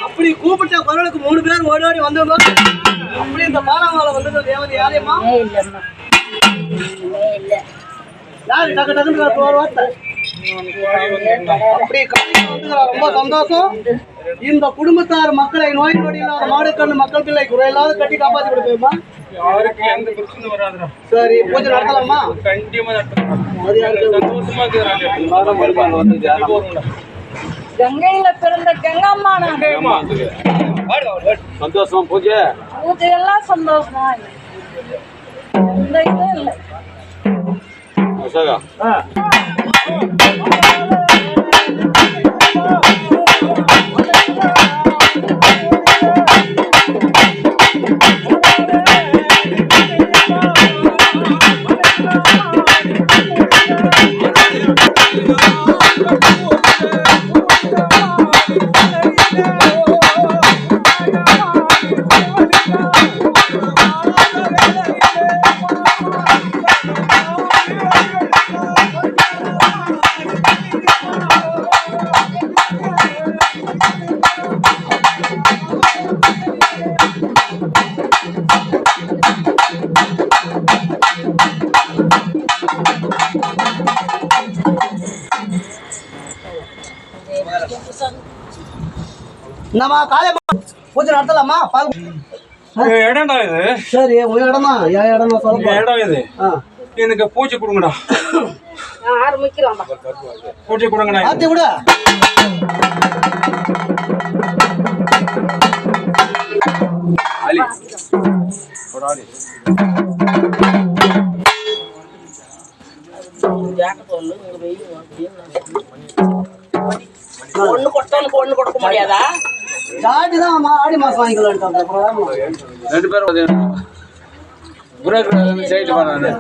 அப்படி கூப்பிட்ட குரலுக்கு 3 பேர் ஓடி ஓடி வந்தோம். அப்படி இந்த பாலாங்கால வந்து தேவதை யாரையுமா யாரு டக்கு டக்குன்னு ஒரு வார்த்தை அப்படி ரொம்ப சந்தோஷம். இந்த குடும்பத்தார் மக்களை நோய் நொடி இல்லாத மாடுக்கண்ணு மக்கள் பிள்ளை குறையில்லாத கட்டி காப்பாற்றி கொடுப்பேமா. யாருக்கு எந்த பிரச்சனை வராதுடா. சரி பூஜை நடத்தலாமா? கண்டிப்பா சந்தோஷமா கங்கையில பிறந்த கங்கம்மா சந்தோஷமா பூஜை பூஜையெல்லாம் சந்தோஷமா இந்த இது இல்லை. நம்ம காலை பூஜை நடத்தலாமா? இடம்டா இது. சரி உங்க இடம் தான். என் இடம் தான் சொல்ல இடம் இது. எனக்கு பூஜை கொடுங்கடா. ஆரம்பிக்கலாம். பூஜை கொடுங்கடா. ஆத்தி விட அலி போடாடி. ஒண்ணு கொட்டனுக்கு ஒண்ணு கொடுக்க முடியாதா? ஜாடி தான் ஆடி மாசம் வாங்கிக்கலாம். 2 பேரும் புரோக்கர் சைடு பண்ணானே.